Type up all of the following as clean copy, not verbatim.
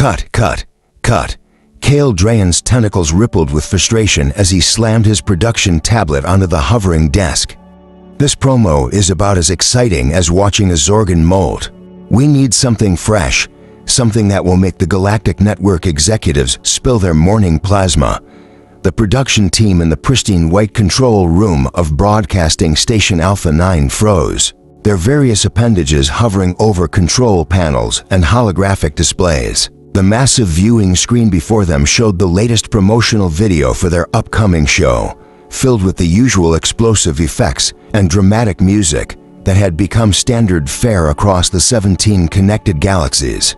Cut, cut, cut. Kale Drayan's tentacles rippled with frustration as he slammed his production tablet onto the hovering desk. This promo is about as exciting as watching a Zorgon molt. We need something fresh, something that will make the Galactic Network executives spill their morning plasma. The production team in the pristine white control room of Broadcasting Station Alpha 9 froze, their various appendages hovering over control panels and holographic displays. The massive viewing screen before them showed the latest promotional video for their upcoming show, filled with the usual explosive effects and dramatic music that had become standard fare across the 17 connected galaxies.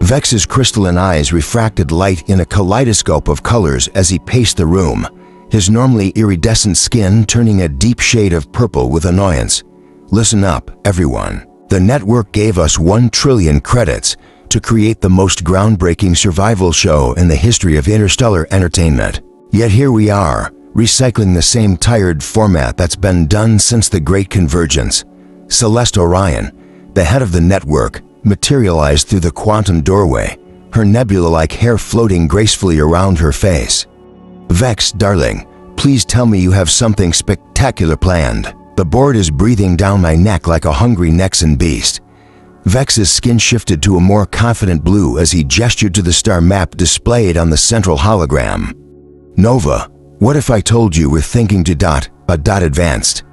Vex's crystalline eyes refracted light in a kaleidoscope of colors as he paced the room, his normally iridescent skin turning a deep shade of purple with annoyance. Listen up, everyone. The network gave us 1 trillion credits to create the most groundbreaking survival show in the history of interstellar entertainment. Yet here we are, recycling the same tired format that's been done since the Great Convergence. Celeste Orion, the head of the network, materialized through the quantum doorway, her nebula-like hair floating gracefully around her face. Vex, darling, please tell me you have something spectacular planned. The board is breathing down my neck like a hungry Nexan beast. Vex's skin shifted to a more confident blue as he gestured to the star map displayed on the central hologram. Nova, what if I told you we're thinking to advanced?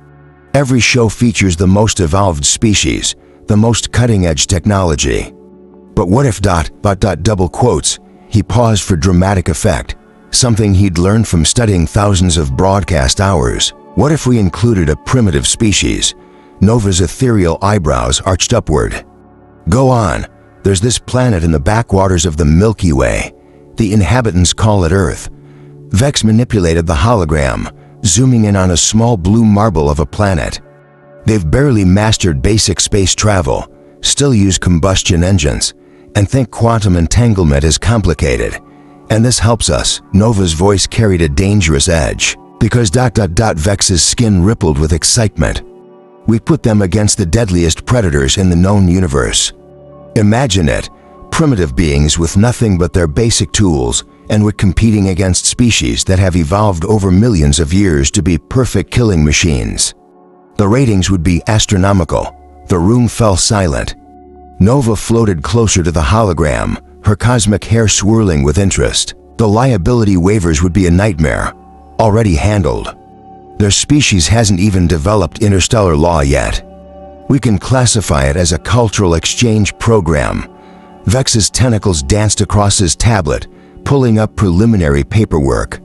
Every show features the most evolved species, the most cutting-edge technology. But what if double quotes, he paused for dramatic effect, something he'd learned from studying thousands of broadcast hours. What if we included a primitive species? Nova's ethereal eyebrows arched upward. Go on, there's this planet in the backwaters of the Milky Way. The inhabitants call it Earth. Vex manipulated the hologram, zooming in on a small blue marble of a planet. They've barely mastered basic space travel, still use combustion engines, and think quantum entanglement is complicated. And this helps us. Nova's voice carried a dangerous edge, because Vex's skin rippled with excitement. We put them against the deadliest predators in the known universe. Imagine it, primitive beings with nothing but their basic tools, and we're competing against species that have evolved over millions of years to be perfect killing machines. The ratings would be astronomical. The room fell silent. Nova floated closer to the hologram, her cosmic hair swirling with interest. The liability waivers would be a nightmare, already handled. Their species hasn't even developed interstellar law yet. We can classify it as a cultural exchange program. Vex's tentacles danced across his tablet, pulling up preliminary paperwork.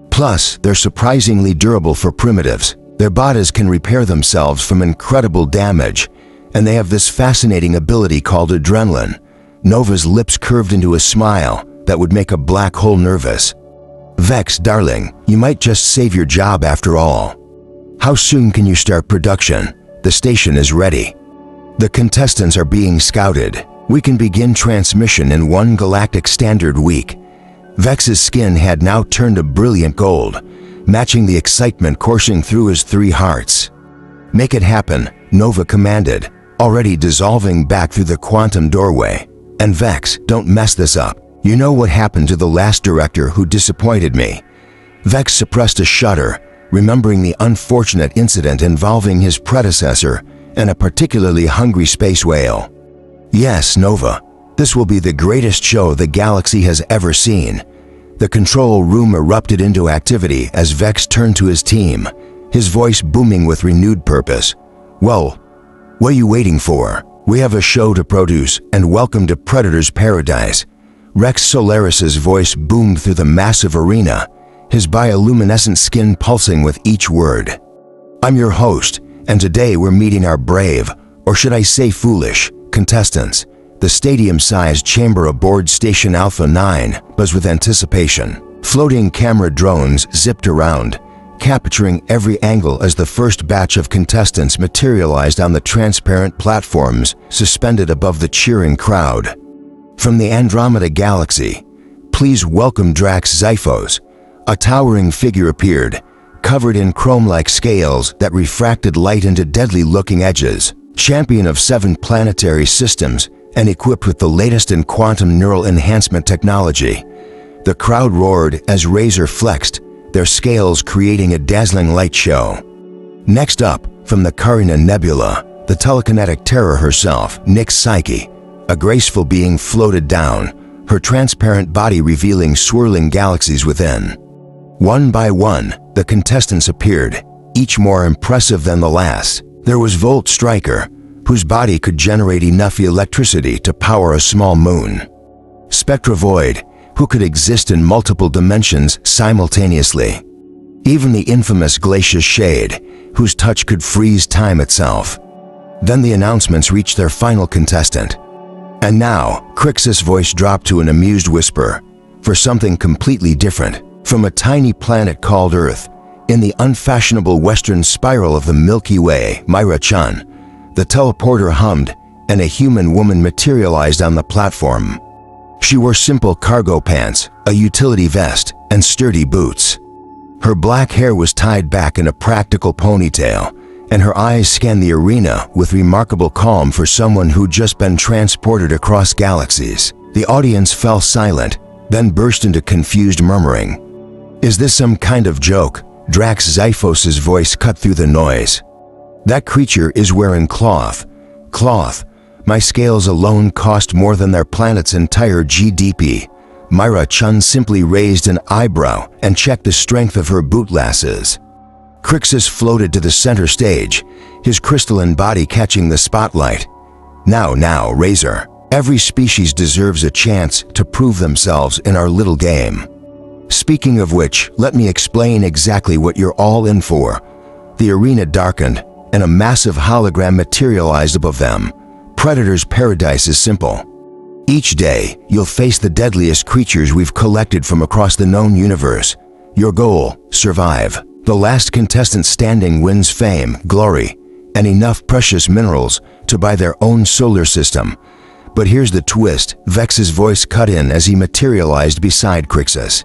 Plus, they're surprisingly durable for primitives. Their bodies can repair themselves from incredible damage, and they have this fascinating ability called adrenaline. Nova's lips curved into a smile that would make a black hole nervous. Vex, darling, you might just save your job after all. How soon can you start production? The station is ready. The contestants are being scouted. We can begin transmission in 1 galactic standard week. Vex's skin had now turned a brilliant gold, matching the excitement coursing through his 3 hearts. Make it happen, Nova commanded, already dissolving back through the quantum doorway. And Vex, don't mess this up. You know what happened to the last director who disappointed me. Vex suppressed a shudder, remembering the unfortunate incident involving his predecessor and a particularly hungry space whale. Yes, Nova, this will be the greatest show the galaxy has ever seen. The control room erupted into activity as Vex turned to his team, his voice booming with renewed purpose. Well, what are you waiting for? We have a show to produce, and welcome to Predator's Paradise. Rex Solaris's voice boomed through the massive arena, his bioluminescent skin pulsing with each word. I'm your host, and today we're meeting our brave, or should I say foolish, contestants. The stadium-sized chamber aboard Station Alpha 9 buzzed with anticipation. Floating camera drones zipped around, capturing every angle as the first batch of contestants materialized on the transparent platforms suspended above the cheering crowd. From the Andromeda Galaxy, please welcome Drax Zyphos. A towering figure appeared, covered in chrome-like scales that refracted light into deadly-looking edges. Champion of 7 planetary systems, and equipped with the latest in quantum neural enhancement technology. The crowd roared as Razor flexed, their scales creating a dazzling light show. Next up, from the Carina Nebula, the telekinetic terror herself, Nyx Psyche, a graceful being floated down, her transparent body revealing swirling galaxies within. One by one, the contestants appeared, each more impressive than the last. There was Volt Striker, whose body could generate enough electricity to power a small moon. Spectra Void, who could exist in multiple dimensions simultaneously. Even the infamous Glacius Shade, whose touch could freeze time itself. Then the announcements reached their final contestant. And now, Crixus' voice dropped to an amused whisper, for something completely different. From a tiny planet called Earth, in the unfashionable western spiral of the Milky Way, Myra Chun, the teleporter hummed, and a human woman materialized on the platform. She wore simple cargo pants, a utility vest, and sturdy boots. Her black hair was tied back in a practical ponytail, and her eyes scanned the arena with remarkable calm for someone who'd just been transported across galaxies. The audience fell silent, then burst into confused murmuring. "Is this some kind of joke?" Drax Xiphos' voice cut through the noise. "That creature is wearing cloth. Cloth. My scales alone cost more than their planet's entire GDP." Myra Chun simply raised an eyebrow and checked the strength of her bootlasses. Crixus floated to the center stage, his crystalline body catching the spotlight. Now, Razor. Every species deserves a chance to prove themselves in our little game. Speaking of which, let me explain exactly what you're all in for." The arena darkened, and a massive hologram materialized above them. Predator's paradise is simple. Each day, you'll face the deadliest creatures we've collected from across the known universe. Your goal, survive. The last contestant standing wins fame, glory, and enough precious minerals to buy their own solar system. But here's the twist, Vex's voice cut in as he materialized beside Crixus.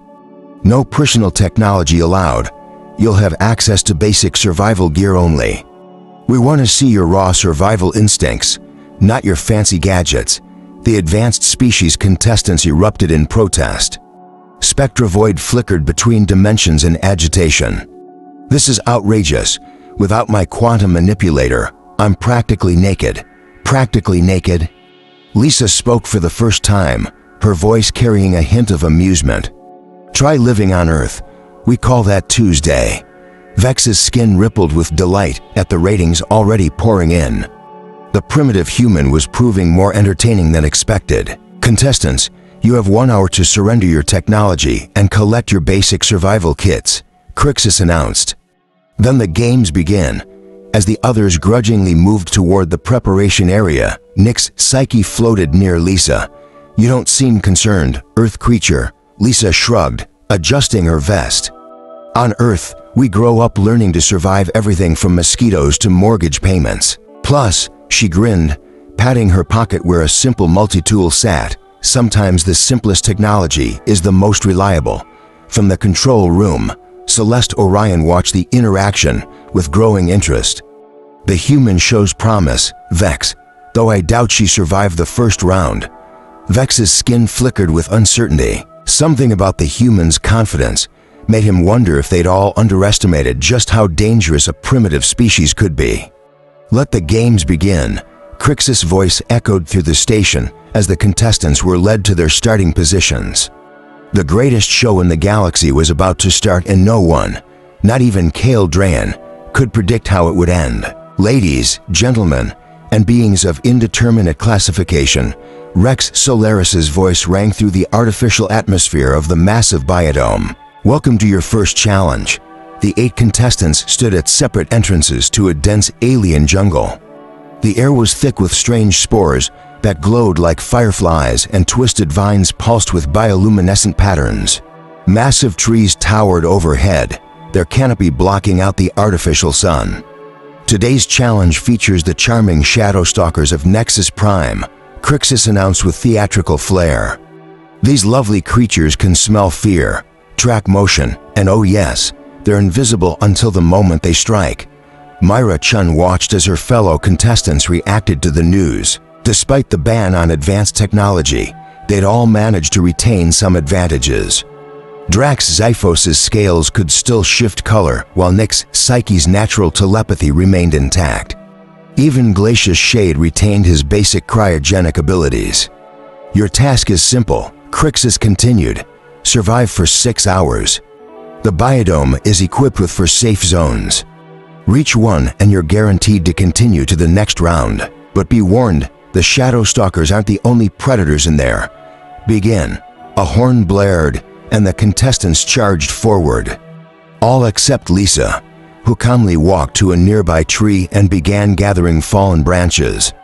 "No personal technology allowed. You'll have access to basic survival gear only. We want to see your raw survival instincts, not your fancy gadgets." The advanced species contestants erupted in protest. Spectra Void flickered between dimensions in agitation. "This is outrageous. Without my quantum manipulator, I'm practically naked. Practically naked." Lisa spoke for the first time, her voice carrying a hint of amusement. "Try living on Earth. We call that Tuesday." Vex's skin rippled with delight at the ratings already pouring in. The primitive human was proving more entertaining than expected. "Contestants, you have 1 hour to surrender your technology and collect your basic survival kits," Crixus announced. Then the games began. As the others grudgingly moved toward the preparation area, Nyx Psyche floated near Lisa. "You don't seem concerned, Earth creature." Lisa shrugged, adjusting her vest. "On Earth, we grow up learning to survive everything from mosquitoes to mortgage payments. Plus," she grinned, patting her pocket where a simple multi-tool sat, "sometimes the simplest technology is the most reliable." From the control room, Celeste Orion watched the interaction with growing interest. "The human shows promise, Vex, though I doubt she survived the first round." Vex's skin flickered with uncertainty. Something about the human's confidence made him wonder if they'd all underestimated just how dangerous a primitive species could be. "Let the games begin," Crixus' voice echoed through the station as the contestants were led to their starting positions. The greatest show in the galaxy was about to start, and no one, not even Kale Drayan, could predict how it would end. "Ladies, gentlemen, and beings of indeterminate classification," Rex Solaris's voice rang through the artificial atmosphere of the massive biodome. "Welcome to your first challenge." The 8 contestants stood at separate entrances to a dense alien jungle. The air was thick with strange spores that glowed like fireflies, and twisted vines pulsed with bioluminescent patterns. Massive trees towered overhead, their canopy blocking out the artificial sun. "Today's challenge features the charming shadow stalkers of Nexus Prime," Crixus announced with theatrical flair. "These lovely creatures can smell fear, track motion, and oh yes, they're invisible until the moment they strike." Myra Chun watched as her fellow contestants reacted to the news. Despite the ban on advanced technology, they'd all managed to retain some advantages. Drax Xiphos' scales could still shift color, while Nyx's Psyche's natural telepathy remained intact. Even Glacia's Shade retained his basic cryogenic abilities. Your task is simple, Crixus continued. Survive for 6 hours. The biodome is equipped with for safe zones. Reach one and you're guaranteed to continue to the next round. But be warned, the Shadow Stalkers aren't the only predators in there. Begin. A horn blared, and the contestants charged forward. All except Lisa, who calmly walked to a nearby tree and began gathering fallen branches.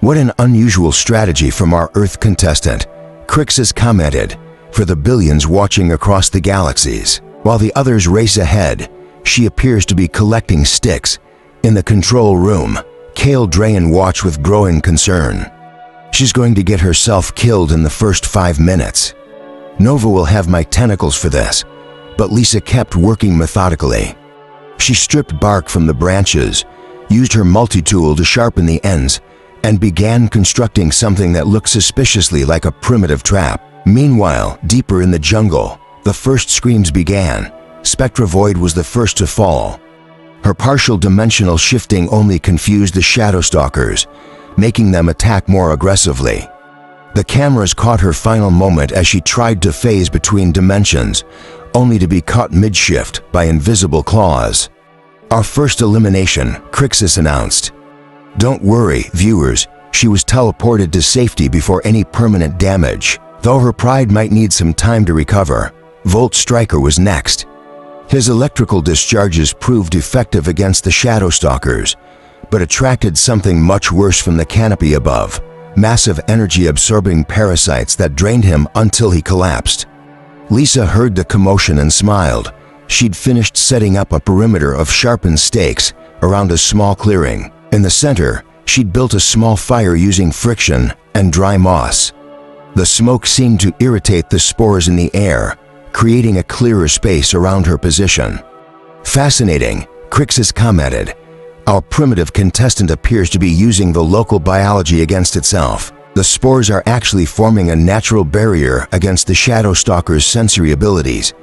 What an unusual strategy from our Earth contestant, Crixus commented, for the billions watching across the galaxies. While the others race ahead, she appears to be collecting sticks. In the control room, Kale Drayan watched with growing concern. She's going to get herself killed in the first 5 minutes. Nova will have my tentacles for this, but Lisa kept working methodically. She stripped bark from the branches, used her multi-tool to sharpen the ends, and began constructing something that looked suspiciously like a primitive trap. Meanwhile, deeper in the jungle, the first screams began. Spectra Void was the first to fall. Her partial dimensional shifting only confused the Shadow Stalkers, making them attack more aggressively. The cameras caught her final moment as she tried to phase between dimensions, only to be caught mid-shift by invisible claws. Our first elimination, Crixus announced. Don't worry, viewers, she was teleported to safety before any permanent damage. Though her pride might need some time to recover, Volt Striker was next. His electrical discharges proved effective against the Shadow Stalkers, but attracted something much worse from the canopy above, massive energy-absorbing parasites that drained him until he collapsed. Lisa heard the commotion and smiled. She'd finished setting up a perimeter of sharpened stakes around a small clearing. In the center, she'd built a small fire using friction and dry moss. The smoke seemed to irritate the spores in the air, creating a clearer space around her position. Fascinating, Crixus commented. Our primitive contestant appears to be using the local biology against itself. The spores are actually forming a natural barrier against the Shadow Stalker's sensory abilities.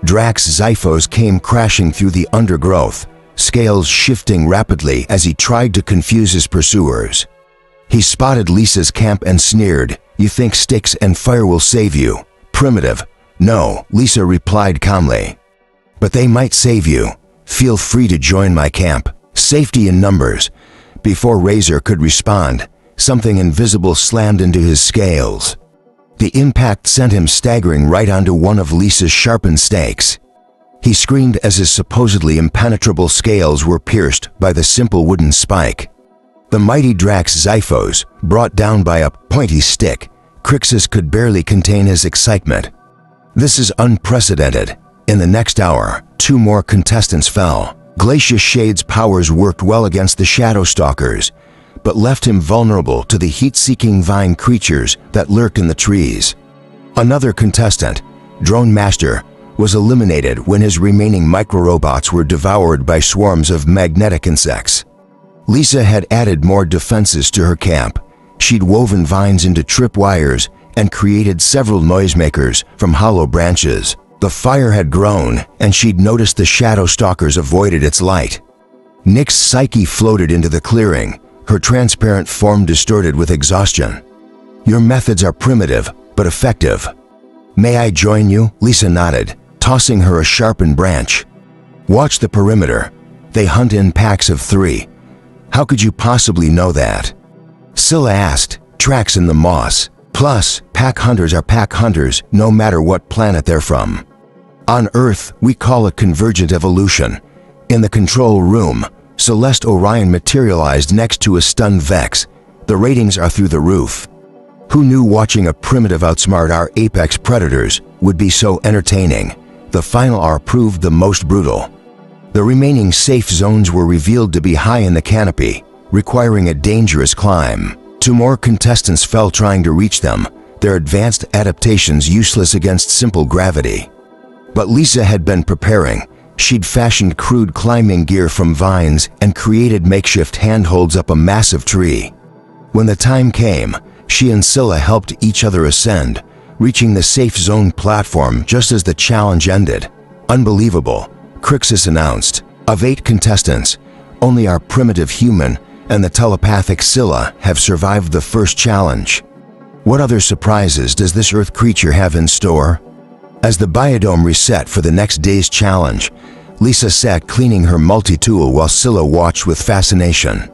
Drax Xiphos came crashing through the undergrowth, scales shifting rapidly as he tried to confuse his pursuers. He spotted Lisa's camp and sneered, "You think sticks and fire will save you? Primitive." "No," Lisa replied calmly. "But they might save you. Feel free to join my camp. Safety in numbers." Before Razor could respond, something invisible slammed into his scales. The impact sent him staggering right onto one of Lisa's sharpened stakes. He screamed as his supposedly impenetrable scales were pierced by the simple wooden spike. The mighty Drax Xiphos, brought down by a pointy stick, Crixus could barely contain his excitement. This is unprecedented. In the next hour, 2 more contestants fell. Glacia's Shade's powers worked well against the Shadow Stalkers, but left him vulnerable to the heat-seeking vine creatures that lurked in the trees. Another contestant, Drone Master, was eliminated when his remaining microrobots were devoured by swarms of magnetic insects. Lisa had added more defenses to her camp. She'd woven vines into tripwires and created several noisemakers from hollow branches. The fire had grown, and she'd noticed the Shadow Stalkers avoided its light. Nyx's Psyche floated into the clearing, her transparent form distorted with exhaustion. "Your methods are primitive, but effective. May I join you?" Lisa nodded, tossing her a sharpened branch. "Watch the perimeter. They hunt in packs of 3. "How could you possibly know that?" Scylla asked. "Tracks in the moss. Plus, pack hunters are pack hunters no matter what planet they're from. On Earth, we call it convergent evolution." In the control room, Celeste Orion materialized next to a stunned Vex. "The ratings are through the roof. Who knew watching a primitive outsmart our apex predators would be so entertaining?" The final hour proved the most brutal. The remaining safe zones were revealed to be high in the canopy, requiring a dangerous climb. 2 more contestants fell trying to reach them, their advanced adaptations useless against simple gravity. But Lisa had been preparing. She'd fashioned crude climbing gear from vines and created makeshift handholds up a massive tree. When the time came, she and Scylla helped each other ascend, reaching the safe zone platform just as the challenge ended. Unbelievable, Crixus announced. Of 8 contestants, only our primitive human and the telepathic Scylla have survived the first challenge. What other surprises does this Earth creature have in store? As the biodome reset for the next day's challenge, Lisa sat cleaning her multi-tool while Scylla watched with fascination.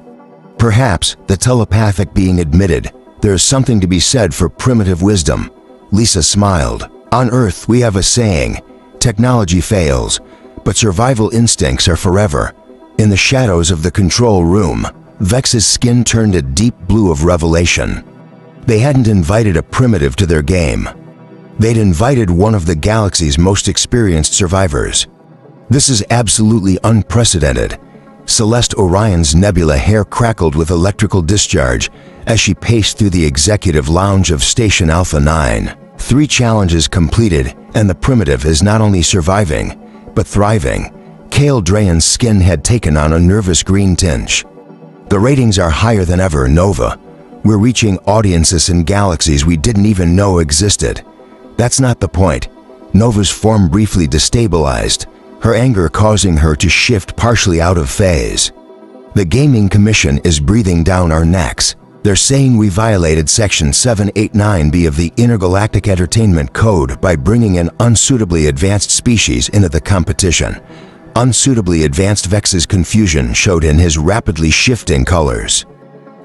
Perhaps, the telepathic being admitted, there is something to be said for primitive wisdom. Lisa smiled. On Earth we have a saying, technology fails, but survival instincts are forever. In the shadows of the control room, Vex's skin turned a deep blue of revelation. They hadn't invited a primitive to their game. They'd invited one of the galaxy's most experienced survivors. This is absolutely unprecedented. Celeste Orion's nebula hair crackled with electrical discharge as she paced through the executive lounge of Station Alpha 9. 3 challenges completed, and the primitive is not only surviving, but thriving. Kale Drayan's skin had taken on a nervous green tinge. The ratings are higher than ever, Nova. We're reaching audiences in galaxies we didn't even know existed. That's not the point. Nova's form briefly destabilized, her anger causing her to shift partially out of phase. The Gaming Commission is breathing down our necks. They're saying we violated Section 789B of the Intergalactic Entertainment Code by bringing an unsuitably advanced species into the competition. Unsuitably advanced. Vex's confusion showed in his rapidly shifting colors.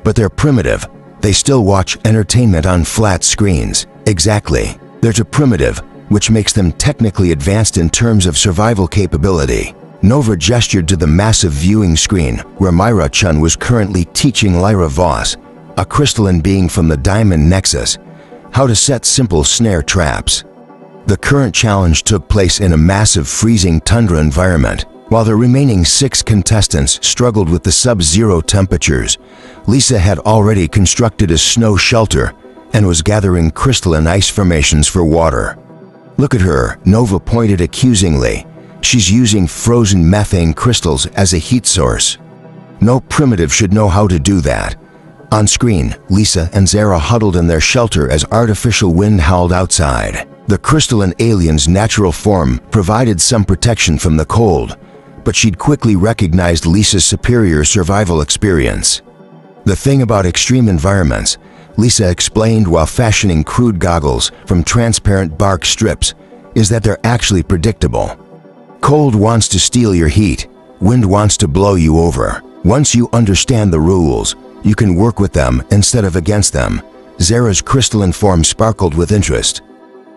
But they're primitive. They still watch entertainment on flat screens. Exactly. They're too primitive, which makes them technically advanced in terms of survival capability. Nova gestured to the massive viewing screen where Myra Chun was currently teaching Lyra Voss, a crystalline being from the Diamond Nexus, how to set simple snare traps. The current challenge took place in a massive freezing tundra environment. While the remaining 6 contestants struggled with the sub-zero temperatures, Lisa had already constructed a snow shelter and was gathering crystalline ice formations for water. Look at her, Nova pointed accusingly. She's using frozen methane crystals as a heat source. No primitive should know how to do that. On screen, Lisa and Zara huddled in their shelter as artificial wind howled outside. The crystalline alien's natural form provided some protection from the cold, but she'd quickly recognized Lisa's superior survival experience. The thing about extreme environments, Lisa explained while fashioning crude goggles from transparent bark strips, is that they're actually predictable. Cold wants to steal your heat, wind wants to blow you over. Once you understand the rules, you can work with them instead of against them. Zara's crystalline form sparkled with interest.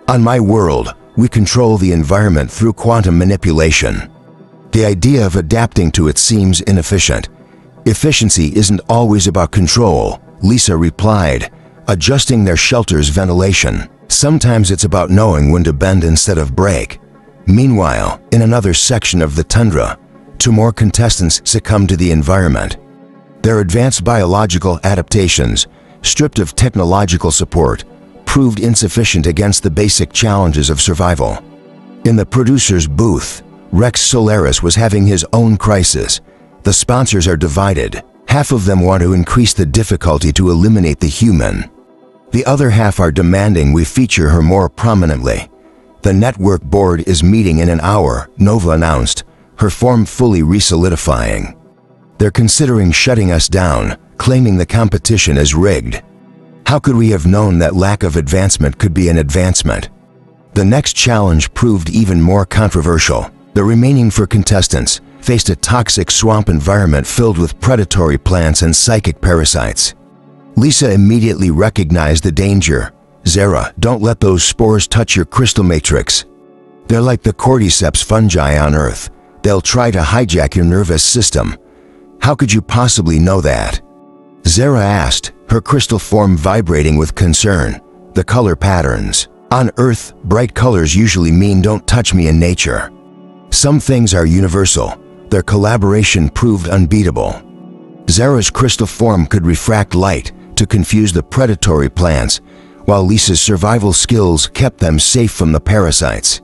On my world, we control the environment through quantum manipulation. The idea of adapting to it seems inefficient. Efficiency isn't always about control, Lisa replied, adjusting their shelter's ventilation. Sometimes it's about knowing when to bend instead of break. Meanwhile, in another section of the tundra, 2 more contestants succumbed to the environment. Their advanced biological adaptations, stripped of technological support, proved insufficient against the basic challenges of survival. In the producer's booth, Rex Solaris was having his own crisis. The sponsors are divided. Half of them want to increase the difficulty to eliminate the human. The other half are demanding we feature her more prominently. The network board is meeting in an hour, Nova announced, her form fully re-solidifying. They're considering shutting us down, claiming the competition is rigged. How could we have known that lack of advancement could be an advancement? The next challenge proved even more controversial. The remaining 4 contestants faced a toxic swamp environment filled with predatory plants and psychic parasites. Lisa immediately recognized the danger. Zara, don't let those spores touch your crystal matrix. They're like the cordyceps fungi on Earth. They'll try to hijack your nervous system. How could you possibly know that? Zara asked, her crystal form vibrating with concern. The color patterns. On Earth, bright colors usually mean don't touch me in nature. Some things are universal. Their collaboration proved unbeatable. Zara's crystal form could refract light to confuse the predatory plants, while Lisa's survival skills kept them safe from the parasites.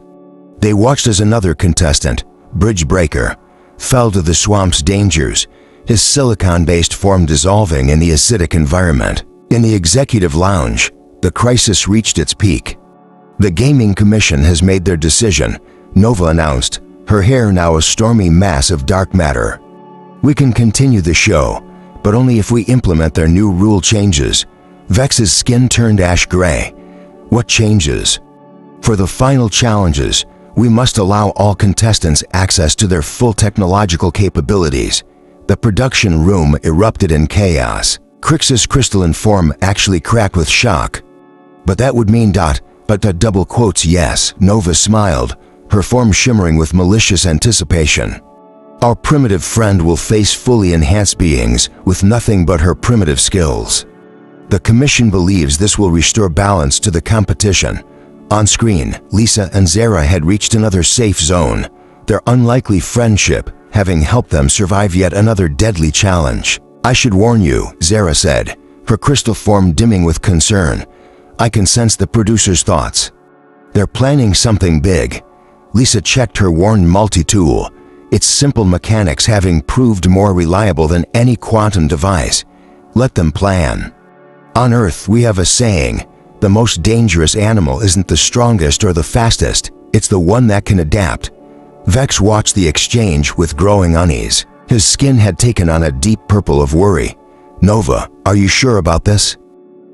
They watched as another contestant, Bridge Breaker, fell to the swamp's dangers, his silicon-based form dissolving in the acidic environment. In the executive lounge, the crisis reached its peak. "The Gaming Commission has made their decision," Nova announced, her hair now a stormy mass of dark matter. "We can continue the show, but only if we implement their new rule changes." Vex's skin turned ash gray. "What changes?" "For the final challenges, we must allow all contestants access to their full technological capabilities." The production room erupted in chaos. Crixus' crystalline form actually cracked with shock. "But that would mean double quotes yes," Nova smiled, her form shimmering with malicious anticipation. "Our primitive friend will face fully enhanced beings with nothing but her primitive skills. The Commission believes this will restore balance to the competition." On screen, Lisa and Zara had reached another safe zone, their unlikely friendship having helped them survive yet another deadly challenge. "I should warn you," Zara said, her crystal form dimming with concern. "I can sense the producer's thoughts. They're planning something big." Lisa checked her worn multi-tool, its simple mechanics having proved more reliable than any quantum device. "Let them plan. On Earth, we have a saying, the most dangerous animal isn't the strongest or the fastest, it's the one that can adapt." Vex watched the exchange with growing unease. His skin had taken on a deep purple of worry. "Nova, are you sure about this?"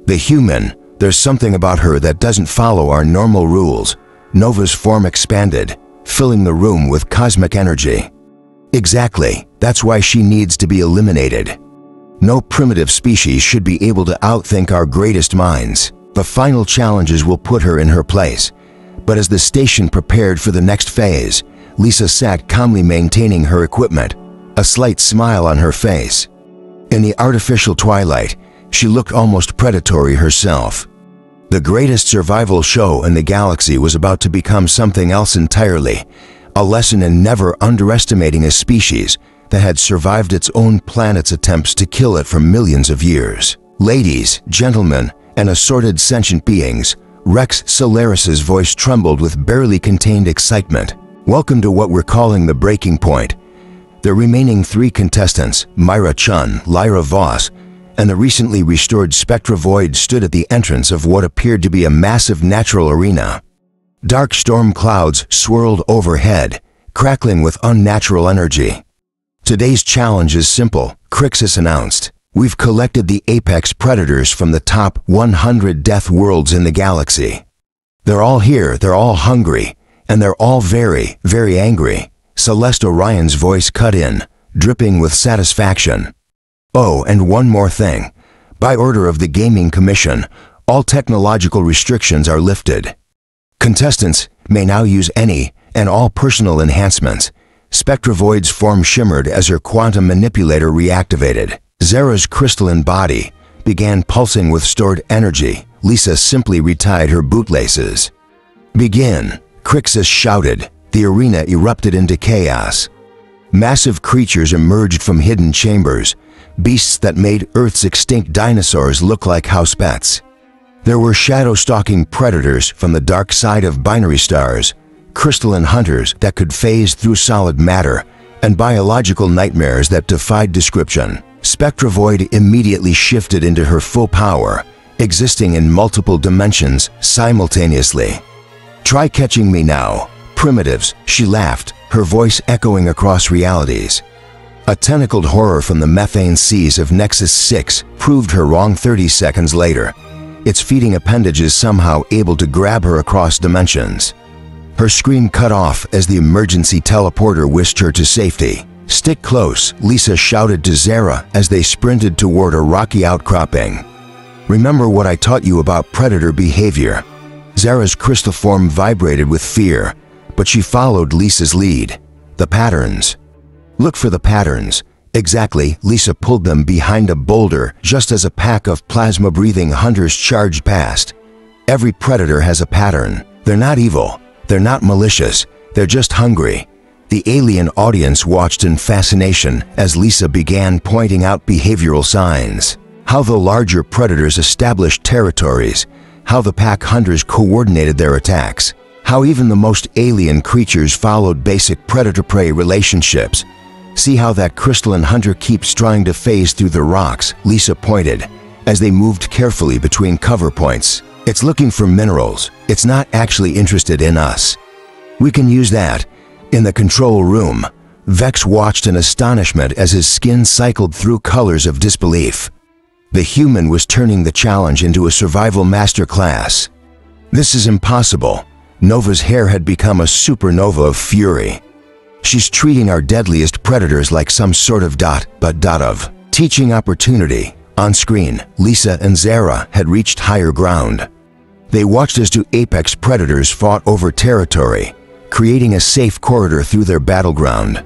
"The human, there's something about her that doesn't follow our normal rules." Nova's form expanded, filling the room with cosmic energy. "Exactly, that's why she needs to be eliminated. No primitive species should be able to outthink our greatest minds. The final challenges will put her in her place." But as the station prepared for the next phase, Lisa sat calmly maintaining her equipment, a slight smile on her face. In the artificial twilight, she looked almost predatory herself. The greatest survival show in the galaxy was about to become something else entirely, a lesson in never underestimating a species that had survived its own planet's attempts to kill it for millions of years. "Ladies, gentlemen, and assorted sentient beings," Rex Solaris's voice trembled with barely contained excitement. "Welcome to what we're calling the breaking point. The remaining 3 contestants, Myra Chun, Lyra Voss, and the recently restored Spectra Void stood at the entrance of what appeared to be a massive natural arena. Dark storm clouds swirled overhead, crackling with unnatural energy. "Today's challenge is simple," Crixus announced. "We've collected the apex predators from the top 100 death worlds in the galaxy. They're all here, they're all hungry, and they're all very, very angry." Celeste Orion's voice cut in, dripping with satisfaction. "Oh, and one more thing. By order of the Gaming Commission, all technological restrictions are lifted. Contestants may now use any and all personal enhancements." Spectra Void's form shimmered as her quantum manipulator reactivated. Zara's crystalline body began pulsing with stored energy. Lisa simply retied her bootlaces. "Begin," Crixus shouted. The arena erupted into chaos. Massive creatures emerged from hidden chambers, beasts that made Earth's extinct dinosaurs look like house pets. There were shadow-stalking predators from the dark side of binary stars, crystalline hunters that could phase through solid matter, and biological nightmares that defied description. Spectra Void immediately shifted into her full power, existing in multiple dimensions simultaneously. "Try catching me now, primitives," she laughed, her voice echoing across realities. A tentacled horror from the methane seas of Nexus 6 proved her wrong 30 seconds later, its feeding appendages somehow able to grab her across dimensions. Her scream cut off as the emergency teleporter whisked her to safety. "Stick close," Lisa shouted to Zara as they sprinted toward a rocky outcropping. "Remember what I taught you about predator behavior." Zara's crystal form vibrated with fear, but she followed Lisa's lead. "The patterns. Look for the patterns." Exactly, Lisa pulled them behind a boulder just as a pack of plasma-breathing hunters charged past. Every predator has a pattern. They're not evil. They're not malicious. They're just hungry. The alien audience watched in fascination as Lisa began pointing out behavioral signs. How the larger predators established territories. How the pack hunters coordinated their attacks. How even the most alien creatures followed basic predator-prey relationships. See how that crystalline hunter keeps trying to phase through the rocks, Lisa pointed, as they moved carefully between cover points. It's looking for minerals. It's not actually interested in us. We can use that. In the control room, Vex watched in astonishment as his skin cycled through colors of disbelief. The human was turning the challenge into a survival masterclass. This is impossible. Nova's hair had become a supernova of fury. She's treating our deadliest predators like some sort of of teaching opportunity. On screen, Lisa and Zara had reached higher ground. They watched as two apex predators fought over territory, creating a safe corridor through their battleground.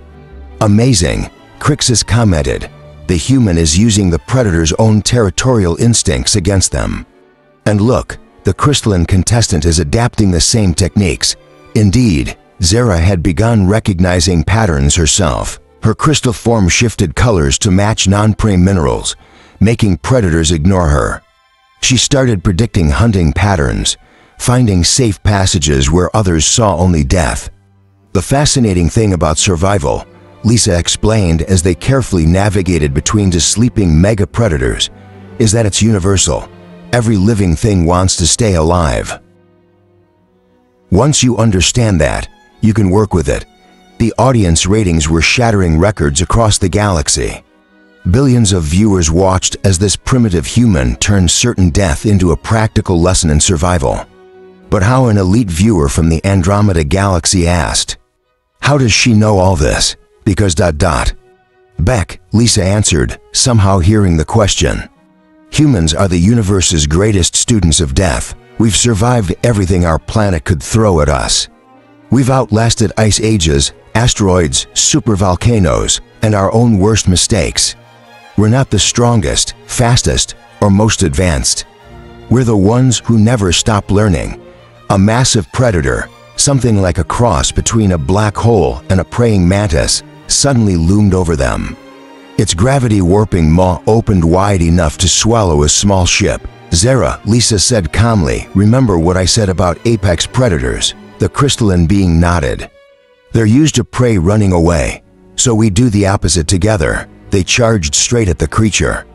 Amazing, Crixus commented. The human is using the predator's own territorial instincts against them. And look, the crystalline contestant is adapting the same techniques. Indeed, Zara had begun recognizing patterns herself. Her crystal form shifted colors to match non-prey minerals, making predators ignore her. She started predicting hunting patterns, finding safe passages where others saw only death. The fascinating thing about survival, Lisa explained as they carefully navigated between two sleeping mega predators, is that it's universal. Every living thing wants to stay alive. Once you understand that, you can work with it. The audience ratings were shattering records across the galaxy. Billions of viewers watched as this primitive human turned certain death into a practical lesson in survival. But how, an elite viewer from the Andromeda Galaxy asked, how does she know all this? Because ... Beck, Lisa answered, somehow hearing the question. Humans are the universe's greatest students of death. We've survived everything our planet could throw at us. We've outlasted ice ages, asteroids, supervolcanoes, and our own worst mistakes. We're not the strongest, fastest, or most advanced. We're the ones who never stop learning. A massive predator, something like a cross between a black hole and a praying mantis, suddenly loomed over them. Its gravity warping maw opened wide enough to swallow a small ship. Zara, Lisa said calmly, remember what I said about apex predators? The crystalline being nodded. They're used to prey running away, so we do the opposite together. They charged straight at the creature.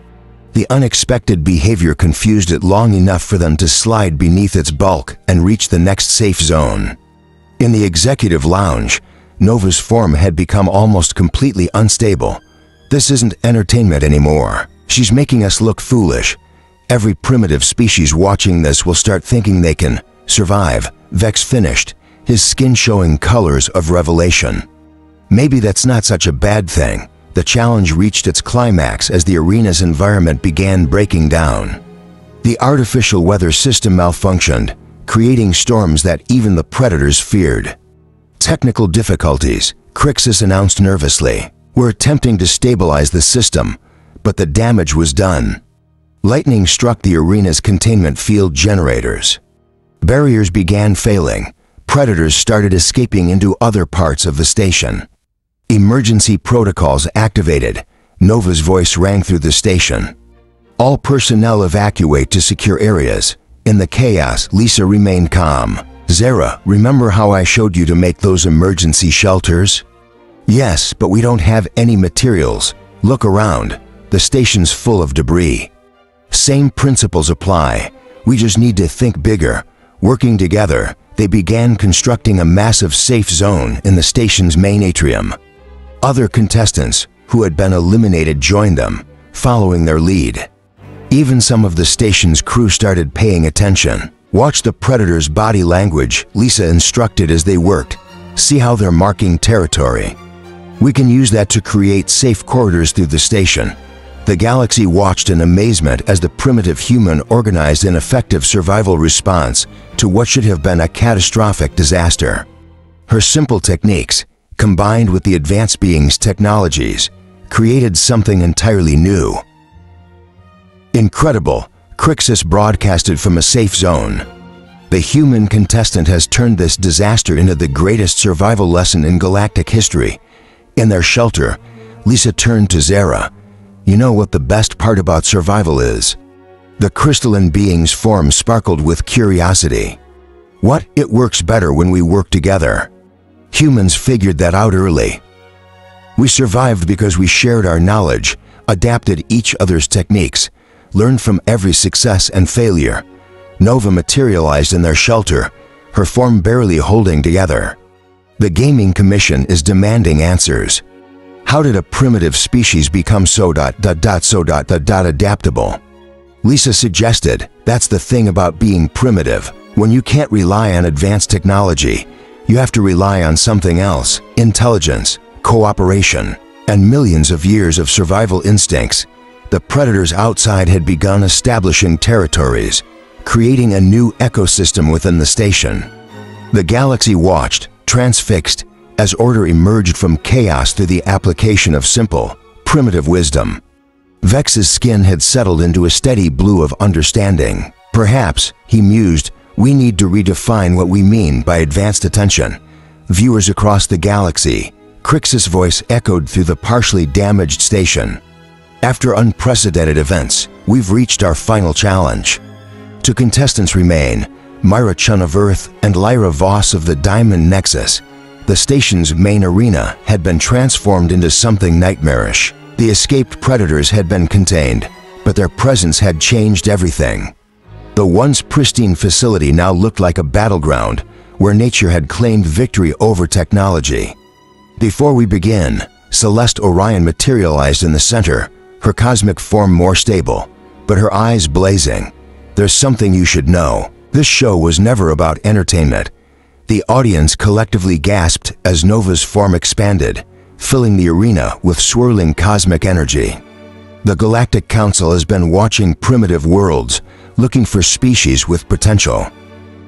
The unexpected behavior confused it long enough for them to slide beneath its bulk and reach the next safe zone. In the executive lounge, Nova's form had become almost completely unstable. This isn't entertainment anymore. She's making us look foolish. Every primitive species watching this will start thinking they can survive. Vex finished, his skin showing colors of revelation. Maybe that's not such a bad thing. The challenge reached its climax as the arena's environment began breaking down. The artificial weather system malfunctioned, creating storms that even the predators feared. Technical difficulties, Crixus announced nervously. We're attempting to stabilize the system, but the damage was done. Lightning struck the arena's containment field generators. Barriers began failing. Predators started escaping into other parts of the station. Emergency protocols activated. Nova's voice rang through the station. All personnel evacuate to secure areas. In the chaos, Lisa remained calm. Zara, remember how I showed you to make those emergency shelters? Yes, but we don't have any materials. Look around. The station's full of debris. Same principles apply. We just need to think bigger. Working together, they began constructing a massive safe zone in the station's main atrium. Other contestants, who had been eliminated, joined them, following their lead. Even some of the station's crew started paying attention. Watch the predators' body language, Lisa instructed as they worked. See how they're marking territory. We can use that to create safe corridors through the station. The galaxy watched in amazement as the primitive human organized an effective survival response to what should have been a catastrophic disaster. Her simple techniques, combined with the advanced being's technologies, created something entirely new. Incredible, Crixus broadcasted from a safe zone. The human contestant has turned this disaster into the greatest survival lesson in galactic history. In their shelter, Lisa turned to Zara. You know what the best part about survival is? The crystalline being's form sparkled with curiosity. What? It works better when we work together. Humans figured that out early. We survived because we shared our knowledge, adapted each other's techniques, learned from every success and failure. Nova materialized in their shelter, her form barely holding together. The Gaming Commission is demanding answers. How did a primitive species become so adaptable? Lisa suggested, that's the thing about being primitive. When you can't rely on advanced technology, you have to rely on something else: intelligence, cooperation, and millions of years of survival instincts. The predators outside had begun establishing territories, creating a new ecosystem within the station. The galaxy watched, transfixed, as order emerged from chaos through the application of simple, primitive wisdom. Vex's skin had settled into a steady blue of understanding. Perhaps, he mused, we need to redefine what we mean by advanced attention. Viewers across the galaxy, Crixus' voice echoed through the partially damaged station. After unprecedented events, we've reached our final challenge. Two contestants remain, Myra Chun of Earth and Lyra Voss of the Diamond Nexus. The station's main arena had been transformed into something nightmarish. The escaped predators had been contained, but their presence had changed everything. The once pristine facility now looked like a battleground where nature had claimed victory over technology. Before we begin, Celeste Orion materialized in the center, her cosmic form more stable, but her eyes blazing. There's something you should know. This show was never about entertainment. The audience collectively gasped as Nova's form expanded, filling the arena with swirling cosmic energy. The Galactic Council has been watching primitive worlds, looking for species with potential.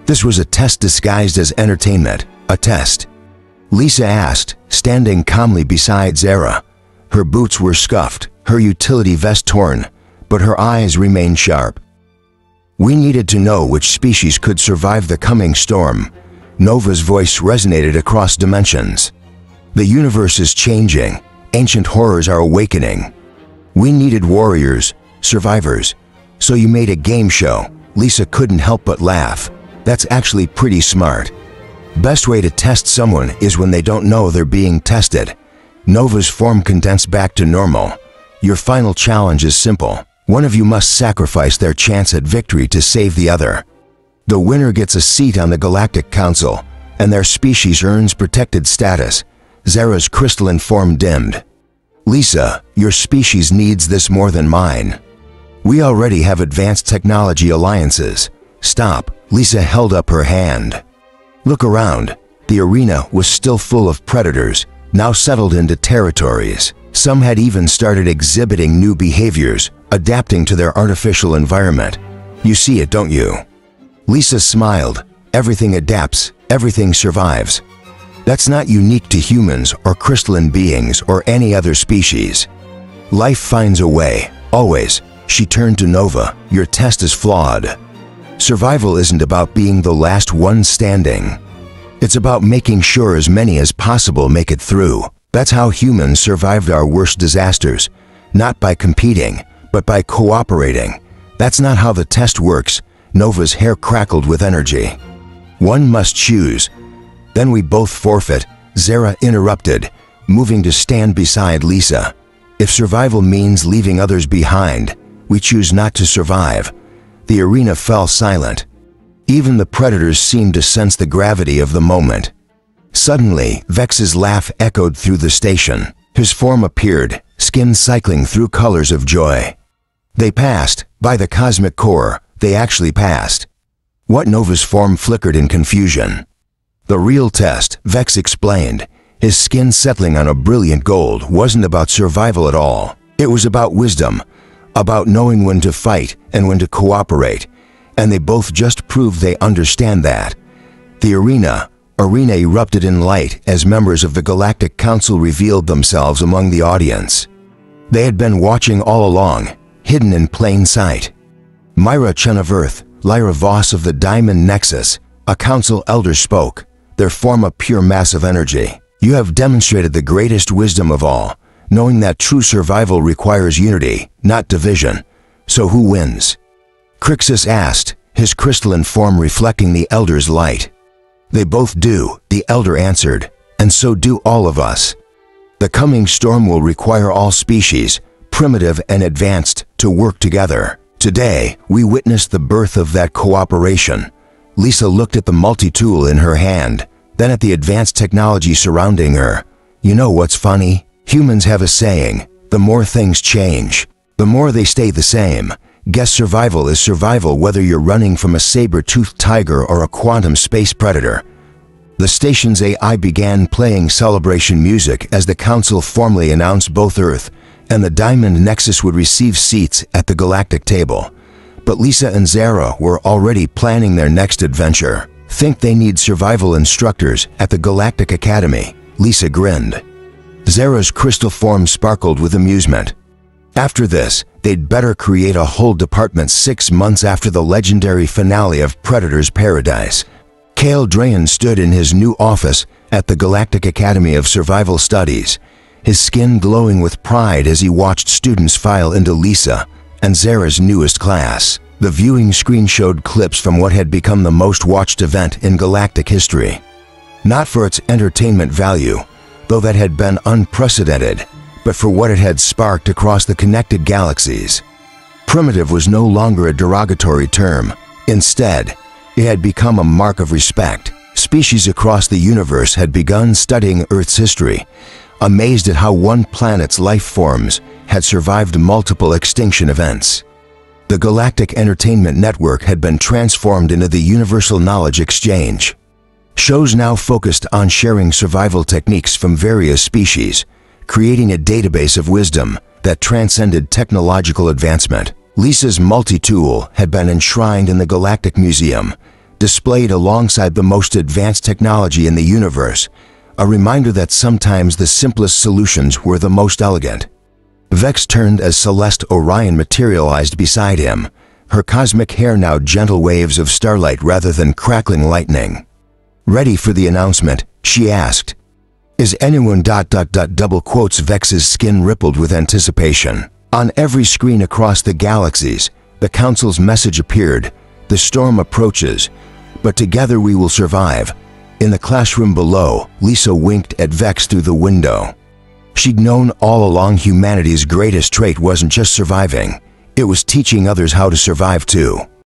This was a test disguised as entertainment, a test. Lisa asked, standing calmly beside Zara. Her boots were scuffed, her utility vest torn, but her eyes remained sharp. We needed to know which species could survive the coming storm. Nova's voice resonated across dimensions. The universe is changing. Ancient horrors are awakening. We needed warriors, survivors. So you made a game show. Lisa couldn't help but laugh. That's actually pretty smart. Best way to test someone is when they don't know they're being tested. Nova's form condensed back to normal. Your final challenge is simple. One of you must sacrifice their chance at victory to save the other. The winner gets a seat on the Galactic Council, and their species earns protected status. Zara's crystalline form dimmed. Lisa, your species needs this more than mine. We already have advanced technology alliances. Stop. Lisa held up her hand. Look around. The arena was still full of predators, now settled into territories. Some had even started exhibiting new behaviors, adapting to their artificial environment. You see it, don't you? Lisa smiled. Everything adapts, everything survives. That's not unique to humans or crystalline beings or any other species. Life finds a way, always. She turned to Nova. Your test is flawed. Survival isn't about being the last one standing. It's about making sure as many as possible make it through. That's how humans survived our worst disasters. Not by competing, but by cooperating. That's not how the test works. Nova's hair crackled with energy. One must choose. Then we both forfeit. Zara interrupted, moving to stand beside Lisa. If survival means leaving others behind, we choose not to survive. The arena fell silent. Even the predators seemed to sense the gravity of the moment. Suddenly, Vex's laugh echoed through the station. His form appeared, skin cycling through colors of joy. They passed. By the cosmic core, they actually passed. What? Nova's form flickered in confusion. The real test, Vex explained, his skin settling on a brilliant gold, wasn't about survival at all. It was about wisdom, about knowing when to fight and when to cooperate, and they both just proved they understand that. The arena erupted in light as members of the Galactic Council revealed themselves among the audience. They had been watching all along, hidden in plain sight. Myra Chun of Earth, Lyra Voss of the Diamond Nexus, a council elder spoke, their form a pure mass of energy. You have demonstrated the greatest wisdom of all, knowing that true survival requires unity, not division. So who wins? Crixus asked, his crystalline form reflecting the elder's light. They both do, the elder answered, and so do all of us. The coming storm will require all species, primitive and advanced, to work together. Today, we witness the birth of that cooperation. Lisa looked at the multi-tool in her hand, then at the advanced technology surrounding her. You know what's funny? Humans have a saying, the more things change, the more they stay the same. Guess survival is survival whether you're running from a saber-toothed tiger or a quantum space predator. The station's AI began playing celebration music as the Council formally announced both Earth and the Diamond Nexus would receive seats at the galactic table. But Lisa and Zara were already planning their next adventure. Think they need survival instructors at the Galactic Academy? Lisa grinned. Zara's crystal form sparkled with amusement. After this, they'd better create a whole department 6 months after the legendary finale of Predator's Paradise. Kale Drayan stood in his new office at the Galactic Academy of Survival Studies, his skin glowing with pride as he watched students file into Lisa and Zara's newest class. The viewing screen showed clips from what had become the most watched event in galactic history. Not for its entertainment value, though that had been unprecedented, but for what it had sparked across the connected galaxies. Primitive was no longer a derogatory term. Instead, it had become a mark of respect. Species across the universe had begun studying Earth's history, amazed at how one planet's life forms had survived multiple extinction events. The Galactic Entertainment Network had been transformed into the Universal Knowledge Exchange. Shows now focused on sharing survival techniques from various species, creating a database of wisdom that transcended technological advancement. Lisa's multi-tool had been enshrined in the Galactic Museum, displayed alongside the most advanced technology in the universe, a reminder that sometimes the simplest solutions were the most elegant. Vex turned as Celeste Orion materialized beside him, her cosmic hair now gentle waves of starlight rather than crackling lightning. Ready for the announcement, she asked. Is anyone ... double quotes Vex's skin rippled with anticipation. On every screen across the galaxies, the Council's message appeared. The storm approaches, but together we will survive. In the classroom below, Lisa winked at Vex through the window. She'd known all along humanity's greatest trait wasn't just surviving, it was teaching others how to survive too.